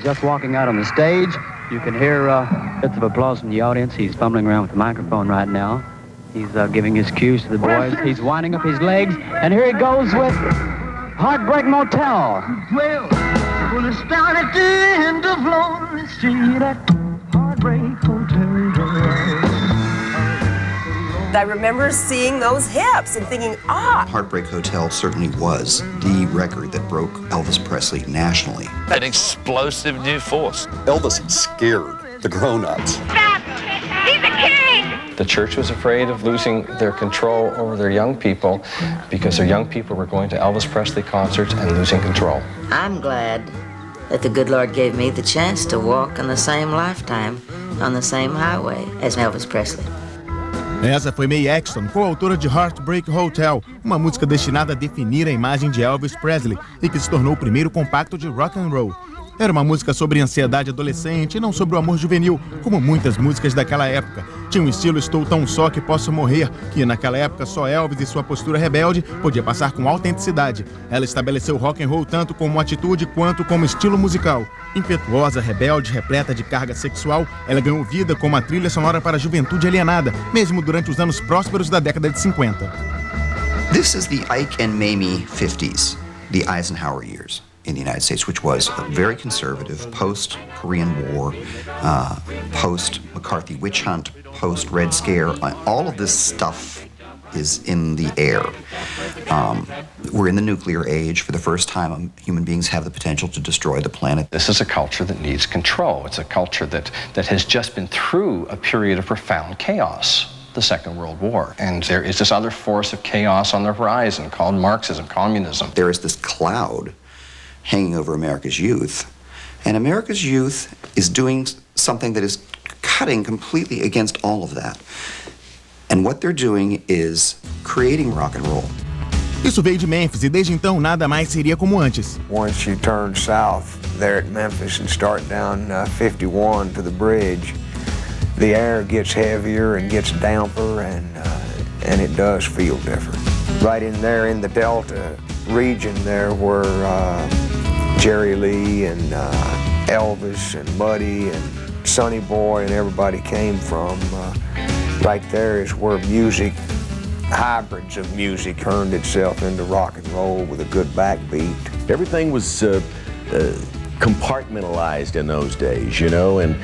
He's just walking out on the stage. You can hear bits of applause from the audience. He's fumbling around with the microphone right now. He's giving his cues to the boys. He's winding up his legs. And here he goes with Heartbreak Motel. Well, when it's down at the end of Lonely Street at Heartbreak Hotel. I remember seeing those hips and thinking, Heartbreak Hotel certainly was the record that broke Elvis Presley nationally. An explosive new force. Elvis scared the grown-ups. Stop! He's a king! The church was afraid of losing their control over their young people because their young people were going to Elvis Presley concerts and losing control. I'm glad that the good Lord gave me the chance to walk in the same lifetime on the same highway as Elvis Presley. Essa foi Mae Axton, coautora de Heartbreak Hotel, uma música destinada a definir a imagem de Elvis Presley e que se tornou o primeiro compacto de rock and roll. Era uma música sobre ansiedade adolescente e não sobre o amor juvenil, como muitas músicas daquela época. Tinha um estilo "estou tão só que posso morrer", que naquela época só Elvis e sua postura rebelde podia passar com autenticidade. Ela estabeleceu o rock and roll tanto como atitude quanto como estilo musical. Impetuosa, rebelde, repleta de carga sexual, ela ganhou vida como a trilha sonora para a juventude alienada, mesmo durante os anos prósperos da década de 50. This is the Ike and Mamie 50s, the Eisenhower years in the United States, which was a very conservative, post-Korean War, post-McCarthy witch hunt, post-Red Scare. All of this stuff is in the air. We're in the nuclear age. For the first time, human beings have the potential to destroy the planet. This is a culture that needs control. It's a culture that has just been through a period of profound chaos, the Second World War. And there is this other force of chaos on the horizon called Marxism, communism. There is this cloud hanging over America's youth. And America's youth is doing something that is cutting completely against all of that. And what they're doing is creating rock and roll. Isso veio de Memphis e desde então nada mais seria como antes. Once you turn south there at Memphis and start down 51 to the bridge, the air gets heavier and gets damper and it does feel different. Right in there in the Delta region there were Jerry Lee and Elvis and Buddy and Sonny Boy and everybody came from. Right there is where music, hybrids of music, turned itself into rock and roll with a good backbeat. Everything was compartmentalized in those days, you know, and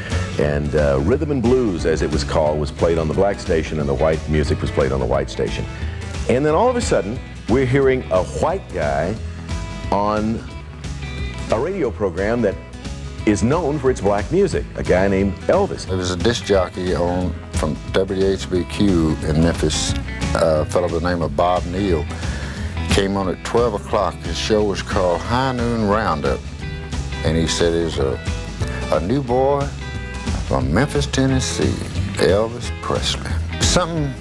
rhythm and blues, as it was called, was played on the black station and the white music was played on the white station. And then all of a sudden, we're hearing a white guy on a radio program that is known for its black music, a guy named Elvis. There was a disc jockey from WHBQ in Memphis, a fellow by the name of Bob Neal. Came on at 12 o'clock. His show was called High Noon Roundup. And he said there's a new boy from Memphis, Tennessee, Elvis Presley. Something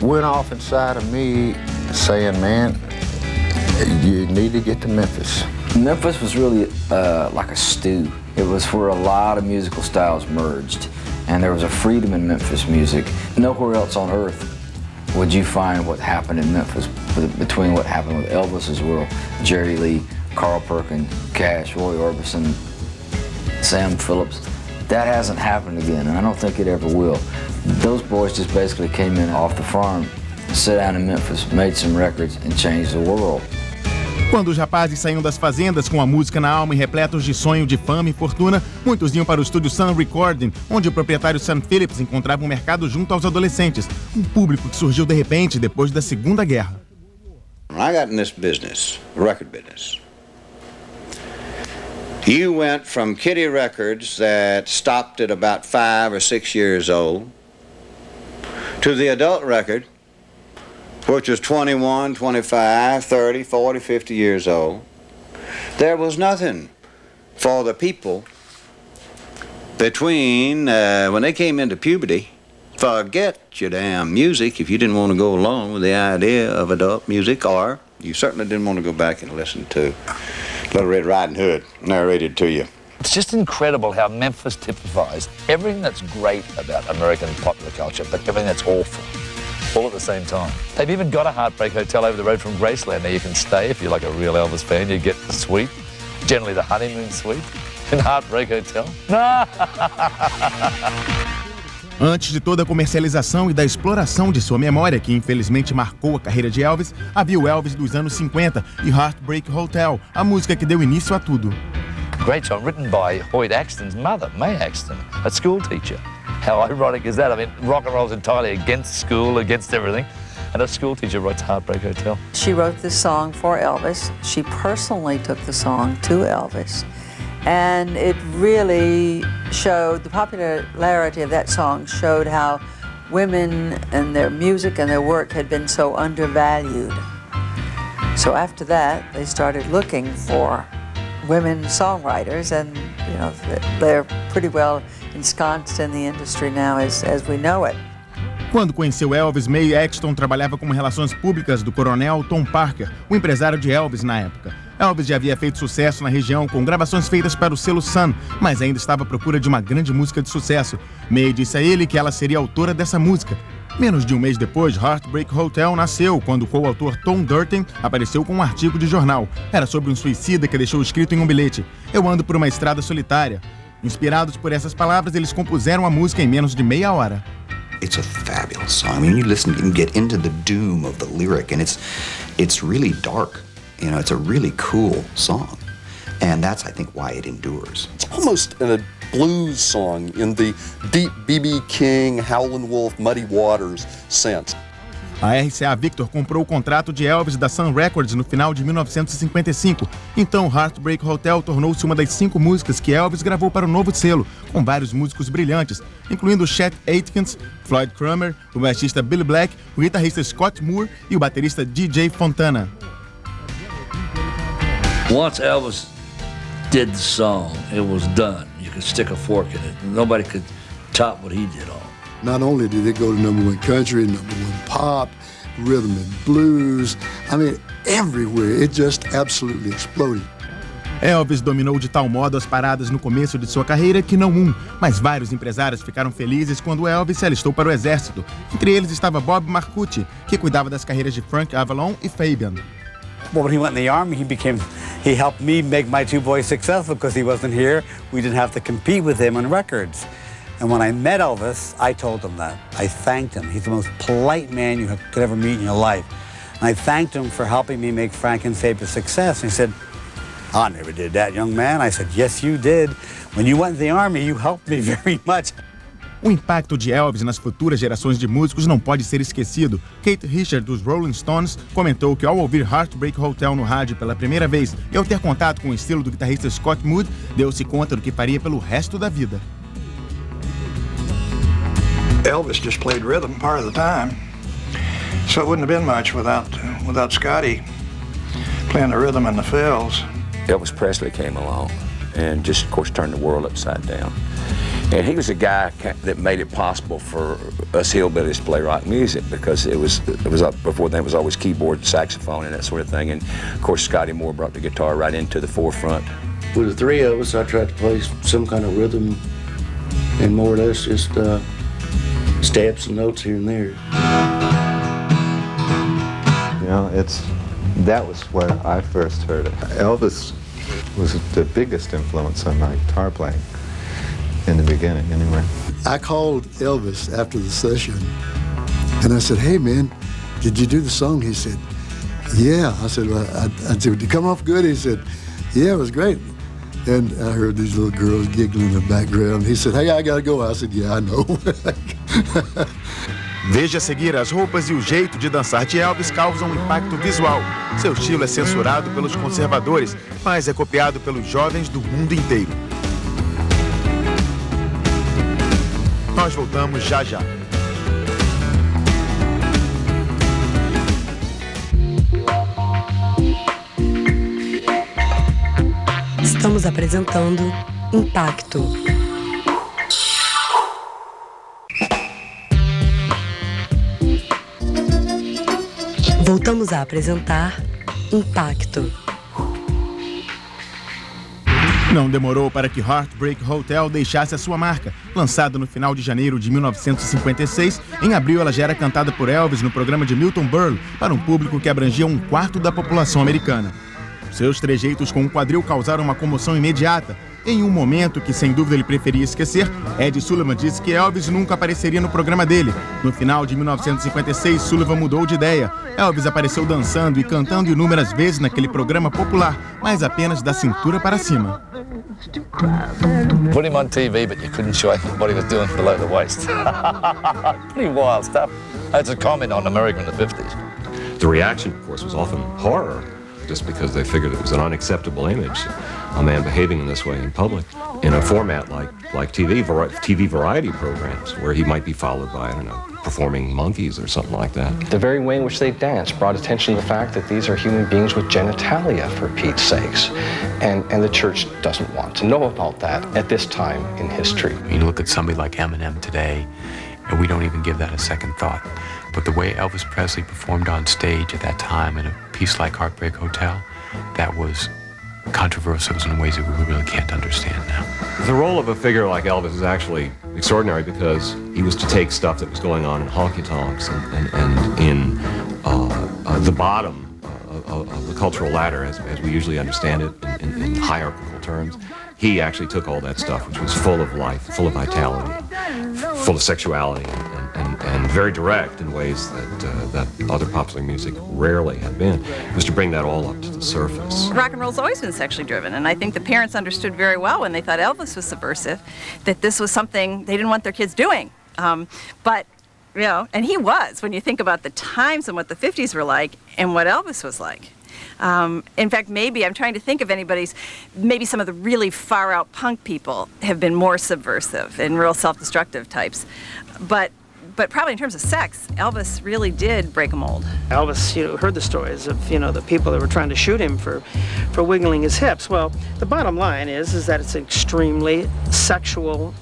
went off inside of me saying, man, you need to get to Memphis. Memphis was really like a stew. It was where a lot of musical styles merged. And there was a freedom in Memphis music. Nowhere else on earth would you find what happened in Memphis between what happened with Elvis's world, Jerry Lee, Carl Perkins, Cash, Roy Orbison, Sam Phillips. That hasn't happened again, and I don't think it ever will. Those boys just basically came in off the farm, sat down in Memphis, made some records, and changed the world. Quando os rapazes saíam das fazendas com a música na alma e repletos de sonho de fama e fortuna, muitos iam para o estúdio Sun Recording, onde o proprietário Sam Phillips encontrava um mercado junto aos adolescentes, um público que surgiu de repente depois da Segunda Guerra. When I got in this business, the record business, you went from kiddie records that stopped at about 5 or 6 years old to the adult record, which was 21, 25, 30, 40, 50 years old. There was nothing for the people between when they came into puberty. Forget your damn music if you didn't want to go along with the idea of adult music, or you certainly didn't want to go back and listen to Little Red Riding Hood narrated to you. It's just incredible how Memphis typifies everything that's great about American popular culture, but everything that's awful, all at the same time. They've even got a Heartbreak Hotel over the road from Graceland. There you can stay if you're like a real Elvis fan. You get the suite, generally the honeymoon suite. In Heartbreak Hotel? Antes de toda a comercialização e da exploração de sua memória, que infelizmente marcou a carreira de Elvis, havia o Elvis dos anos 50 e Heartbreak Hotel, a música que deu início a tudo. Great song, written by Hoyt Axton's mother, May Axton, a school teacher. How ironic is that? I mean, rock and roll's entirely against school, against everything, and a school teacher writes Heartbreak Hotel. She wrote this song for Elvis. She personally took the song to Elvis. And it really showed, the popularity of that song showed how women and their music and their work had been so undervalued. So after that, they started looking for women songwriters, and you know, they're pretty well ensconced in the industry now as we know it. Quando conheceu Elvis, May Axton trabalhava como relações públicas do coronel Tom Parker, o empresário de Elvis na época. Elvis já havia feito sucesso na região com gravações feitas para o selo Sun, mas ainda estava à procura de uma grande música de sucesso. May disse a ele que ela seria a autora dessa música. Menos de um mês depois, Heartbreak Hotel nasceu, quando o coautor Tom Durden apareceu com um artigo de jornal. Era sobre um suicida que deixou escrito em um bilhete: "Eu ando por uma estrada solitária." Inspirados por essas palavras, eles compuseram a música em menos de meia hora. It's a fabulous song. I mean, you listen, you can get into the doom of the lyric, and it's really dark. You know, it's a really cool song, and that's, I think, why it endures. It's almost a blues song in the deep B.B. King, Howlin' Wolf, Muddy Waters sense. A RCA Victor comprou o contrato de Elvis da Sun Records no final de 1955. Então, Heartbreak Hotel tornou-se uma das 5 músicas que Elvis gravou para o novo selo, com vários músicos brilhantes, incluindo Chet Atkins, Floyd Cramer, o baixista Billy Black, o guitarrista Scott Moore e o baterista DJ Fontana. Once Elvis did the song, it was done. You could stick a fork in it. Nobody could top what he did on. Not only did it go to #1 country, #1 pop, rhythm and blues, I mean, everywhere. It just absolutely exploded. Elvis dominou de tal modo as paradas no começo de sua carreira que não um, mas vários empresários ficaram felizes quando Elvis se alistou para o exército. Entre eles estava Bob Marcucci, que cuidava das carreiras de Frank Avalon e Fabian. Well, when he went in the Army, he helped me make my 2 boys successful because he wasn't here. We didn't have to compete with him on records. And when I met Elvis, I told him that. I thanked him. He's the most polite man you could ever meet in your life. And I thanked him for helping me make Frank and Fabe a success. And he said, "I never did that, young man." I said, "Yes, you did. When you went to the Army, you helped me very much." O impacto de Elvis nas futuras gerações de músicos não pode ser esquecido. Kate Richard, dos Rolling Stones, comentou que ao ouvir Heartbreak Hotel no rádio pela primeira vez e ao ter contato com o estilo do guitarrista Scott Moore, deu-se conta do que faria pelo resto da vida. Elvis just played rhythm part of the time, so it wouldn't have been much without Scotty playing the rhythm and the fills. Elvis Presley came along and just, of course, turned the world upside down. And he was a guy that made it possible for us hillbillies to play rock music, because it was before then it was always keyboard, saxophone, and that sort of thing. And of course, Scotty Moore brought the guitar right into the forefront. With the 3 of us, I tried to play some kind of rhythm, and more or less just stab some notes here and there. You know, that was where I first heard it. Elvis was the biggest influence on my guitar playing. In the beginning, anyway. I called Elvis after the session, and I said, "Hey, man, did you do the song?" He said, "Yeah." I said, "Well, I said, did it come off good?" He said, "Yeah, it was great." And I heard these little girls giggling in the background. He said, "Hey, I gotta go." I said, "Yeah, I know." Veja a seguir, as roupas e o jeito de dançar de Elvis causam um impacto visual. Seu estilo é censurado pelos conservadores, mas é copiado pelos jovens do mundo inteiro. Nós voltamos já já. Estamos apresentando Impacto. Voltamos a apresentar Impacto. Não demorou para que Heartbreak Hotel deixasse a sua marca. Lançada no final de janeiro de 1956, em abril ela já era cantada por Elvis no programa de Milton Berle para um público que abrangia 1/4 da população americana. Seus trejeitos com o quadril causaram uma comoção imediata. Em um momento que, sem dúvida, ele preferia esquecer, Ed Sullivan disse que Elvis nunca apareceria no programa dele. No final de 1956, Sullivan mudou de ideia. Elvis apareceu dançando e cantando inúmeras vezes naquele programa popular, mas apenas da cintura para cima. Put him on TV, but you couldn't show what he was doing below the waist. Pretty wild stuff. That's a comment on America in the 50s. The reaction, of course, was often horror, just because they figured it was an unacceptable image, a man behaving in this way in public, in a format like TV variety programs, where he might be followed by, I don't know, performing monkeys or something like that. The very way in which they dance brought attention to the fact that these are human beings with genitalia, for Pete's sakes. And the church doesn't want to know about that at this time in history. You look at somebody like Eminem today, and we don't even give that a second thought. But the way Elvis Presley performed on stage at that time in a piece like Heartbreak Hotel, that was controversial in ways that we really can't understand now. The role of a figure like Elvis is actually extraordinary because he was to take stuff that was going on in honky-tonks and in the bottom of the cultural ladder, as we usually understand it in hierarchical terms. He actually took all that stuff, which was full of life, full of vitality, full of sexuality, and very direct in ways that other popular music rarely had been, was to bring that all up to the surface. Rock and roll's always been sexually driven, and I think the parents understood very well when they thought Elvis was subversive, that this was something they didn't want their kids doing. But, you know, and he was, when you think about the times and what the 50s were like and what Elvis was like. In fact, maybe, I'm trying to think of maybe some of the really far-out punk people have been more subversive and real self-destructive types. But probably in terms of sex, Elvis really did break a mold. Elvis, heard the stories of, the people that were trying to shoot him for wiggling his hips. Well, the bottom line is that it's an extremely sexual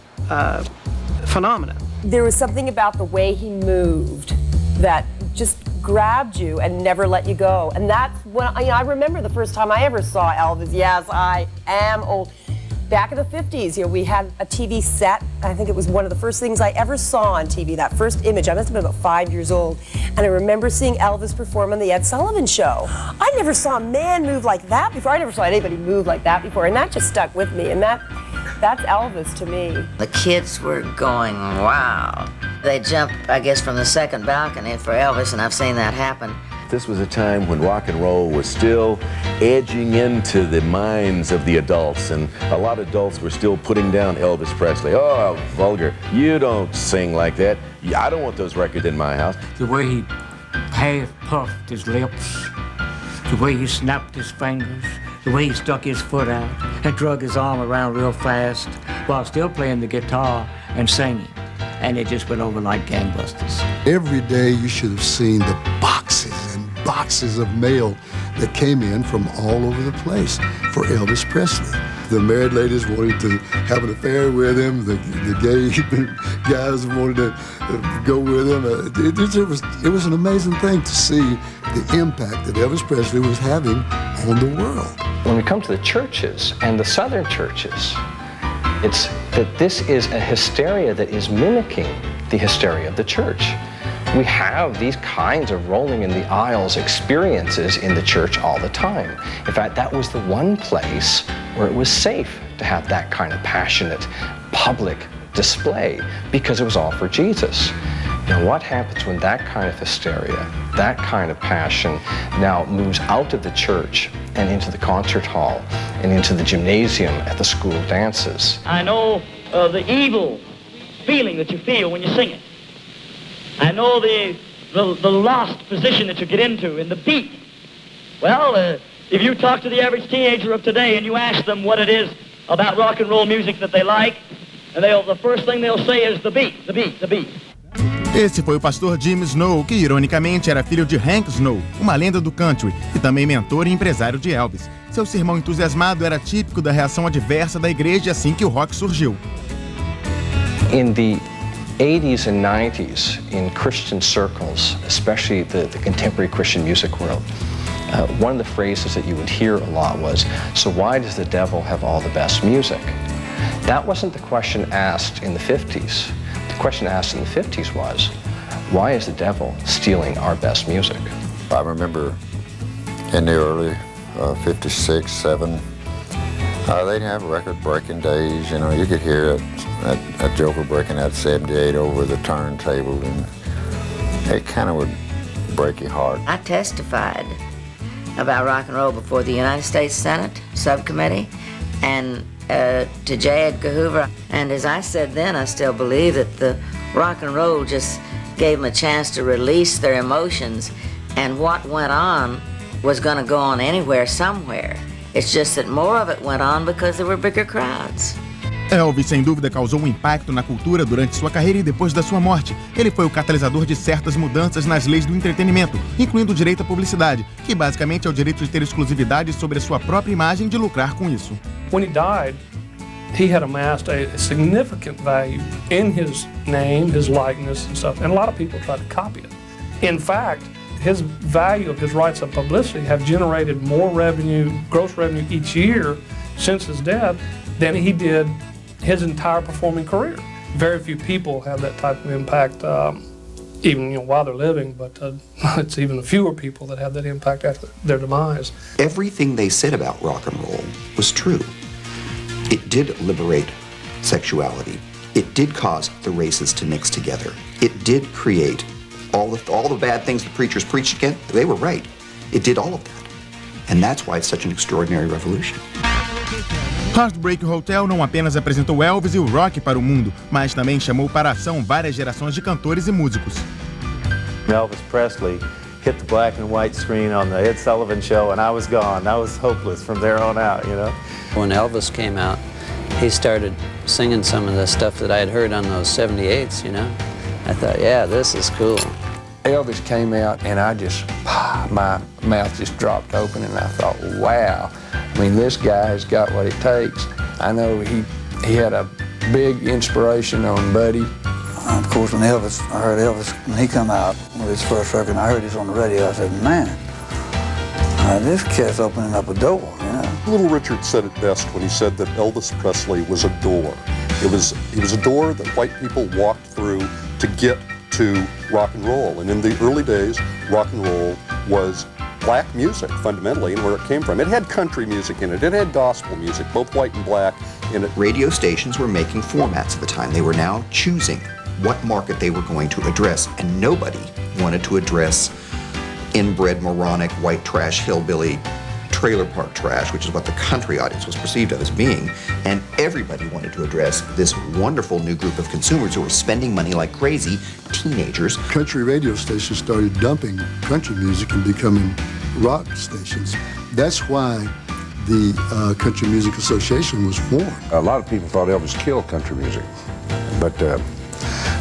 phenomenon. There was something about the way he moved that just grabbed you and never let you go. And that's when, I remember the first time I ever saw Elvis. Yes, I am old. Back in the 50s, we had a TV set. I think it was one of the first things I ever saw on TV, that first image. I must have been about 5 years old. And I remember seeing Elvis perform on the Ed Sullivan Show. I never saw a man move like that before. I never saw anybody move like that before. And that just stuck with me. And that's Elvis to me. The kids were going wild. They jumped, I guess, from the second balcony for Elvis, and I've seen that happen. This was a time when rock and roll was still edging into the minds of the adults, and a lot of adults were still putting down Elvis Presley. Oh, vulgar. You don't sing like that. I don't want those records in my house. The way he half-puffed his lips, the way he snapped his fingers, the way he stuck his foot out and drug his arm around real fast while still playing the guitar and singing. And it just went over like gangbusters. Every day you should have seen the boxes and boxes of mail that came in from all over the place for Elvis Presley. The married ladies wanted to have an affair with him. The gay guys wanted to go with him. It was an amazing thing to see the impact that Elvis Presley was having on the world. When we come to the churches and the Southern churches, it's that this is a hysteria that is mimicking the hysteria of the church. We have these kinds of rolling in the aisles experiences in the church all the time. In fact, that was the one place where it was safe to have that kind of passionate public display because it was all for Jesus. Now, what happens when that kind of hysteria, that kind of passion now moves out of the church and into the concert hall and into the gymnasium at the school dances? I know the evil feeling that you feel when you sing it. I know the lost position that you get into in the beat. Well, if you talk to the average teenager of today and you ask them what it is about rock and roll music that they like, and the first thing they'll say is the beat, the beat, the beat. Esse foi o pastor Jim Snow, que ironicamente era filho de Hank Snow, uma lenda do country e também mentor e empresário de Elvis. Seu sermão entusiasmado era típico da reação adversa da igreja assim que o rock surgiu. In the 80s and 90s, in Christian circles, especially the contemporary Christian music world, one of the phrases that you would hear a lot was, "So why does the devil have all the best music?" That wasn't the question asked in the 50s. The question asked in the 50s was, why is the devil stealing our best music? I remember in the early 56, 7. They'd have record-breaking days. You know, you could hear a Joker breaking that 78 over the turntable, and it kind of would break your heart. I testified about rock and roll before the United States Senate subcommittee and to J. Edgar Hoover. And as I said then, I still believe that the rock and roll just gave them a chance to release their emotions, and what went on was going to go on anywhere, somewhere. It's just that more of it went on because there were bigger crowds. Elvis, sem dúvida, causou um impacto na cultura durante sua carreira e depois da sua morte. Ele foi o catalisador de certas mudanças nas leis do entretenimento, incluindo o direito à publicidade, que basicamente é o direito de ter exclusividade sobre a sua própria imagem e de lucrar com isso. When he died, he had amassed a significant value in his name, his likeness and stuff, and a lot of people tried to copy it. In fact, his value of his rights of publicity have generated more revenue, gross revenue each year since his death than he did his entire performing career. Very few people have that type of impact, even while they're living, but it's even fewer people that have that impact after their demise. Everything they said about rock and roll was true. It did liberate sexuality. It did cause the races to mix together. It did create all the bad things the preachers preached against. They were right. It did all of that. And that's why it's such an extraordinary revolution. Heartbreak Hotel não apenas apresentou Elvis e o rock para o mundo, mas também chamou para a ação várias gerações de cantores e músicos. Elvis Presley hit the black and white screen on the Ed Sullivan Show, and I was gone. I was hopeless from there on out, you know. When Elvis came out, he started singing some of the stuff that I had heard on those 78s, you know. I thought, yeah, this is cool. Elvis came out, and my mouth just dropped open, and I thought, wow. I mean, this guy's got what it takes. I know he had a big inspiration on Buddy. Of course, when I heard Elvis, when he come out with his first record, and I heard this on the radio, I said, man, this kid's opening up a door, you know. Little Richard said it best when he said that Elvis Presley was a door. He was a door that white people walked through to get to rock and roll. And in the early days, rock and roll was black music, fundamentally, and where it came from. It had country music in it. It had gospel music, both white and black in it. Radio stations were making formats at the time. They were now choosing what market they were going to address, and nobody wanted to address inbred, moronic, white trash, hillbilly, trailer park trash, which is what the country audience was perceived of as being, and everybody wanted to address this wonderful new group of consumers who were spending money like crazy, teenagers. Country radio stations started dumping country music and becoming rock stations. That's why the Country Music Association was formed. A lot of people thought Elvis killed country music, but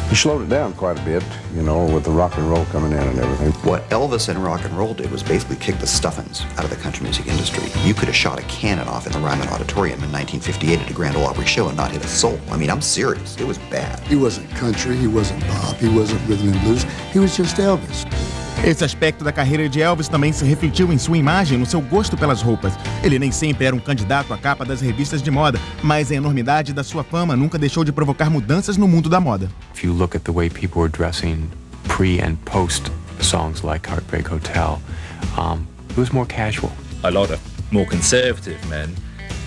he slowed it down quite a bit, you know, with the rock and roll coming in and everything. What Elvis and rock and roll did was basically kick the stuffings out of the country music industry. You could have shot a cannon off in the Ryman Auditorium in 1958 at a Grand Ole Opry show and not hit a soul. I mean, I'm serious. It was bad. He wasn't country, he wasn't pop, he wasn't rhythm and blues. He was just Elvis. Esse aspecto da carreira de Elvis também se refletiu em sua imagem, no seu gosto pelas roupas. Ele nem sempre era um candidato à capa das revistas de moda, mas a enormidade da sua fama nunca deixou de provocar mudanças no mundo da moda. If you look at the way people were dressing pre and post songs like Heartbreak Hotel, it was more casual. A lot of more conservative men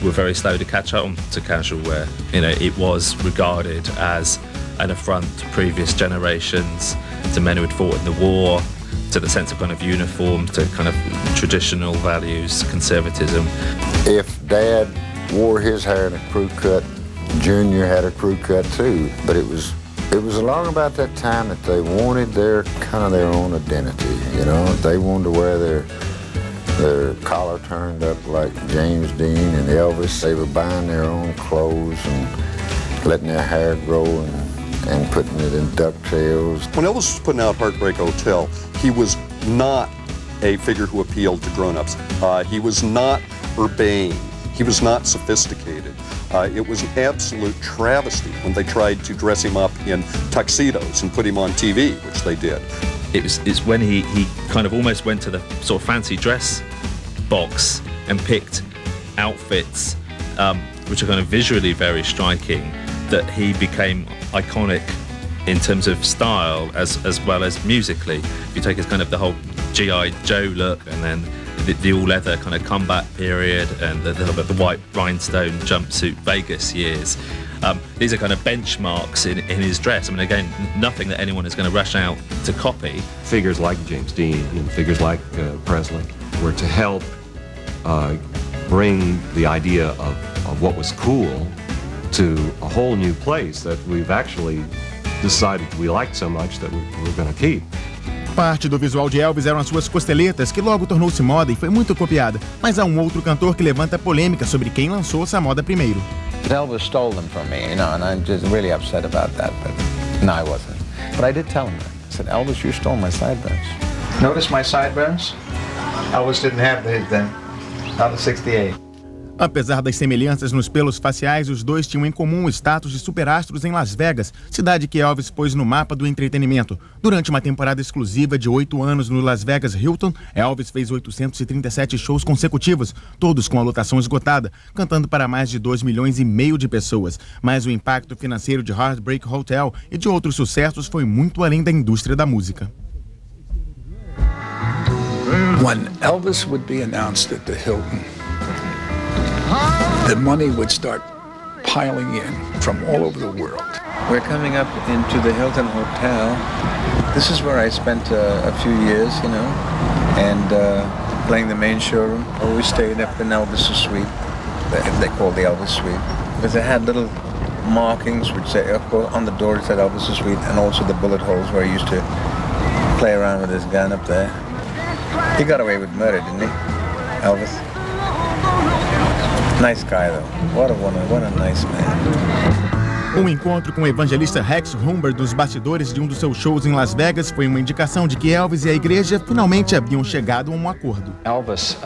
were very slow to catch on to casual wear. You know, it was regarded as an affront to previous generations, to men who had fought in the war, to the sense of kind of uniform, to kind of traditional values, conservatism. If Dad wore his hair in a crew cut, Junior had a crew cut too. But it was along about that time that they wanted their own identity. You know, they wanted to wear their collar turned up like James Dean and Elvis. They were buying their own clothes and letting their hair grow and putting it in ducktails. When Elvis was putting out Heartbreak Hotel, he was not a figure who appealed to grown-ups. He was not urbane. He was not sophisticated. It was an absolute travesty when they tried to dress him up in tuxedos and put him on TV, which they did. It's when he kind of almost went to the sort of fancy dress box and picked outfits which are kind of visually very striking, that he became iconic in terms of style as well as musically. If you take his kind of the whole G.I. Joe look and then the all-leather kind of comeback period and the white rhinestone jumpsuit Vegas years. These are kind of benchmarks in his dress. I mean, again, nothing that anyone is going to rush out to copy. Figures like James Dean, figures like Presley, were to help bring the idea of what was cool to a whole new place that we've actually decided we liked so much that we're going to keep. Parte do visual de Elvis eram as suas costeletas, que logo tornou-se moda e foi muito copiada. Mas há um outro cantor que levanta polêmica sobre quem lançou essa moda primeiro. Elvis stole them from me, and I'm just really upset about that, but no, I wasn't. But I did tell him that. I said, Elvis, you stole my sideburns. Notice my sideburns? Elvis didn't have these then. Not in 68. Apesar das semelhanças nos pelos faciais, os dois tinham em comum o status de superastros em Las Vegas, cidade que Elvis pôs no mapa do entretenimento. Durante uma temporada exclusiva de 8 anos no Las Vegas Hilton, Elvis fez 837 shows consecutivos, todos com a lotação esgotada, cantando para mais de 2,5 milhões de pessoas. Mas o impacto financeiro de Heartbreak Hotel e de outros sucessos foi muito além da indústria da música. When Elvis would be announced at the Hilton, the money would start piling in from all over the world. We're coming up into the Hilton Hotel. This is where I spent a few years, and playing the main showroom. Always stayed up in Elvis' suite, they call the Elvis suite, because they had little markings which say, of course, on the door it said Elvis' suite, and also the bullet holes where he used to play around with his gun up there. He got away with murder, didn't he, Elvis? Nice guy, though. What a nice man. Um encontro com o evangelista Rex Humbard nos bastidores de um dos seus shows em Las Vegas foi uma indicação de que Elvis e a igreja finalmente haviam chegado a um acordo. Elvis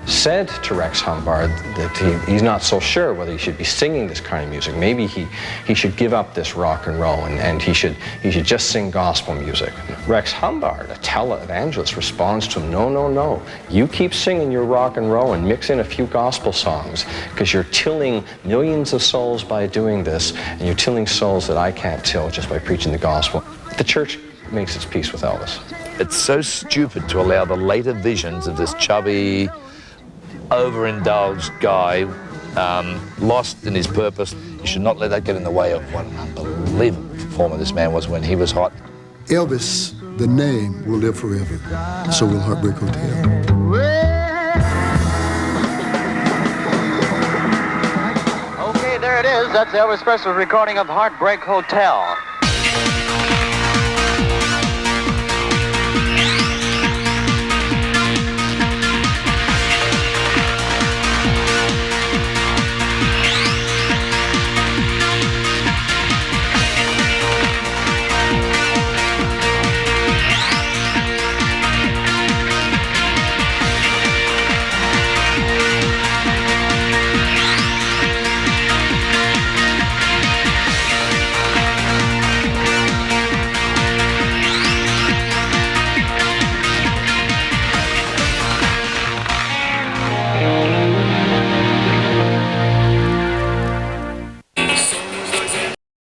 said to Rex Humbard that he's not so sure whether he should be singing this kind of music. Maybe he should give up this rock and roll and he should just sing gospel music. Rex Humbard, a televangelist, responds to him, no. You keep singing your rock and roll and mix in a few gospel songs because you're tilling millions of souls by doing this, and you're tilling souls that I can't till just by preaching the gospel. The church makes its peace with Elvis. It's so stupid to allow the later visions of this chubby, overindulged guy, lost in his purpose. You should not let that get in the way of what an unbelievable performer this man was when he was hot. Elvis, the name, will live forever. So will Heartbreak Hotel. There it is. That's Elvis Presley's recording of Heartbreak Hotel.